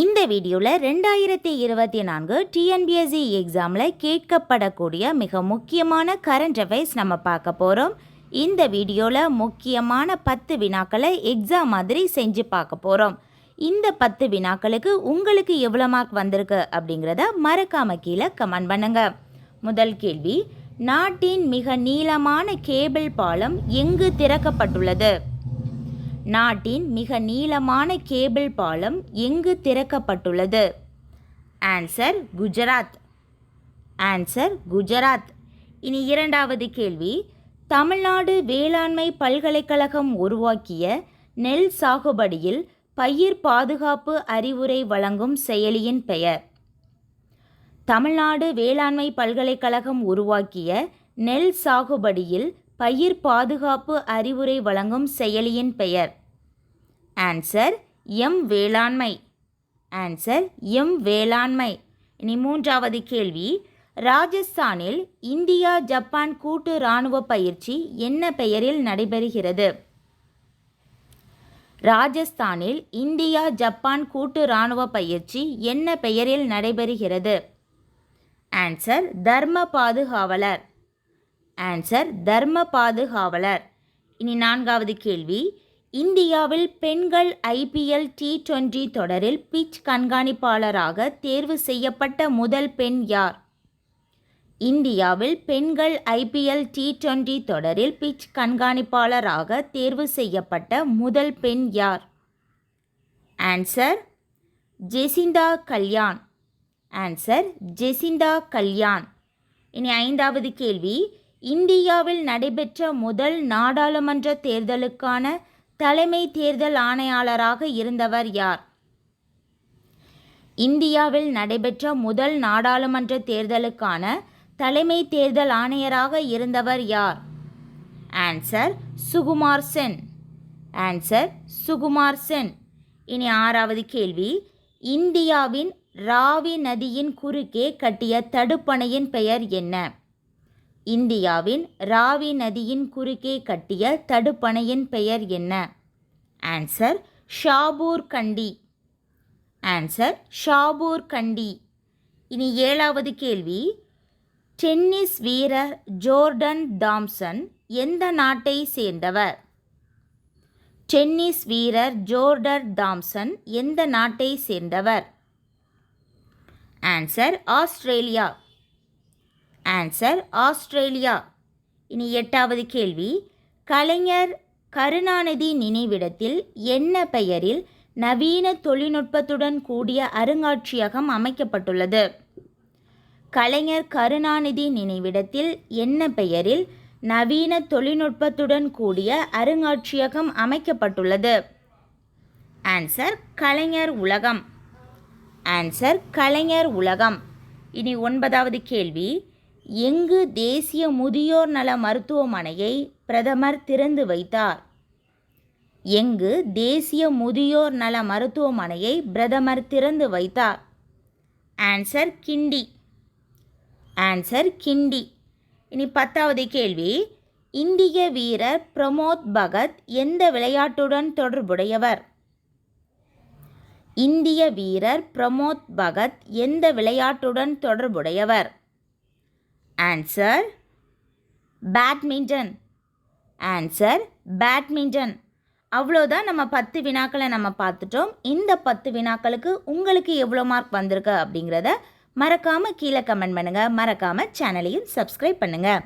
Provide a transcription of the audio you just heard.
இந்த வீடியோவில் 2024 டிஎன்பிஎஸ்சி எக்ஸாமில் கேட்கப்படக்கூடிய மிக முக்கியமான கரண்ட் அஃபேர்ஸ் நம்ம பார்க்க போகிறோம். இந்த வீடியோவில் முக்கியமான 10 வினாக்களை எக்ஸாம் மாதிரி செஞ்சு பார்க்க போகிறோம். இந்த 10 வினாக்களுக்கு உங்களுக்கு எவ்வளோ மார்க் வந்திருக்கு அப்படிங்கிறத மறக்காம கீழே கமெண்ட் பண்ணுங்க. முதல் கேள்வி, நாட்டின் மிக நீளமான கேபிள் பாலம் எங்கு திறக்கப்பட்டுள்ளது? நாட்டின் மிக நீளமான கேபிள் பாலம் எங்கு திறக்கப்பட்டுள்ளது? ஆன்சர் குஜராத். ஆன்சர் குஜராத். இனி இரண்டாவது கேள்வி, தமிழ்நாடு வேளாண்மை பல்கலைக்கழகம் உருவாக்கிய நெல் சாகுபடியில் பயிர் பாதுகாப்பு அறிவுரை வழங்கும் செயலியின் பெயர்? தமிழ்நாடு வேளாண்மை பல்கலைக்கழகம் உருவாக்கிய நெல் சாகுபடியில் பயிர் பாதுகாப்பு அறிவுரை வழங்கும் செயலியின் பெயர்? ஆன்சர் எம் வேளாண்மை. ஆன்சர் எம் வேளாண்மை. இனி மூன்றாவது கேள்வி, ராஜஸ்தானில் இந்தியா ஜப்பான் கூட்டு இராணுவ பயிற்சி என்ன பெயரில் நடைபெறுகிறது? ராஜஸ்தானில் இந்தியா ஜப்பான் கூட்டு இராணுவ பயிற்சி என்ன பெயரில் நடைபெறுகிறது? ஆன்சர் தர்ம பாதுகாவலர். ஆன்சர் தர்ம பாதுகாவலர். இனி நான்காவது கேள்வி, இந்தியாவில் பெண்கள் IPL T20 தொடரில் பிட்ச் கண்காணிப்பாளராக தேர்வு செய்யப்பட்ட முதல் பெண் யார்? இந்தியாவில் பெண்கள் IPL T20 தொடரில் பிட்ச் கண்காணிப்பாளராக தேர்வு செய்யப்பட்ட முதல் பெண் யார்? ஆன்சர் ஜெசிந்தா கல்யாண். ஆன்சர் ஜெசிந்தா கல்யாண். இனி ஐந்தாவது கேள்வி, இந்தியாவில் நடைபெற்ற முதல் நாடாளுமன்ற தேர்தலுக்கான தலைமை தேர்தல் ஆணையாளராக இருந்தவர் யார்? இந்தியாவில் நடைபெற்ற முதல் நாடாளுமன்ற தேர்தலுக்கான தலைமை தேர்தல் ஆணையராக இருந்தவர் யார்? ஆன்சர் சுகுமார் சென். ஆன்சர் சுகுமார் சென். இனி ஆறாவது கேள்வி, இந்தியாவின் ராவி நதியின் குறுக்கே கட்டிய தடுப்பணையின் பெயர் என்ன? இந்தியாவின் ராவி நதியின் குறுக்கே கட்டிய தடுப்பணையின் பெயர் என்ன? ஆன்சர் ஷாபூர் கண்டி. ஆன்சர் ஷாபூர் கண்டி. இனி ஏழாவது கேள்வி, டென்னிஸ் வீரர் ஜோர்டன் தாம்சன் எந்த நாட்டை சேர்ந்தவர்? டென்னிஸ் வீரர் ஜோர்டன் தாம்சன் எந்த நாட்டை சேர்ந்தவர்? Answer Australia. Answer Australia. இனி எட்டாவது கேள்வி, கலைஞர் கருணாநிதி நினைவிடத்தில் என்ன பெயரில் நவீன தொழில்நுட்பத்துடன் கூடிய அருங்காட்சியகம் அமைக்கப்பட்டுள்ளது? கலைஞர் கருணாநிதி நினைவிடத்தில் என்ன பெயரில் நவீன தொழில்நுட்பத்துடன் கூடிய அருங்காட்சியகம் அமைக்கப்பட்டுள்ளது? ஆன்சர் கலைஞர் உலகம். ஆன்சர் கலைஞர் உலகம். இனி ஒன்பதாவது கேள்வி, எங்கு தேசிய முதியோர் நல மருத்துவமனையை பிரதமர் திறந்து வைத்தார்? எங்கு தேசிய முதியோர் நல மருத்துவமனையை பிரதமர் திறந்து வைத்தார்? ஆன்சர் கிண்டி. ஆன்சர் கிண்டி. இனி பத்தாவது கேள்வி, இந்திய வீரர் பிரமோத் பகத் எந்த விளையாட்டுடன் தொடர்புடையவர்? இந்திய வீரர் பிரமோத் பகத் எந்த விளையாட்டுடன் தொடர்புடையவர்? Answer badminton. Answer badminton. அவ்வளோதான், நம்ம 10 வினாக்களை நம்ம பார்த்துட்டோம். இந்த 10 வினாக்களுக்கு உங்களுக்கு எவ்வளோ மார்க் வந்திருக்கு அப்படிங்கிறத மறக்காமல் கீழே கமெண்ட் பண்ணுங்கள். மறக்காமல் சேனலையும் சப்ஸ்கிரைப் பண்ணுங்கள்.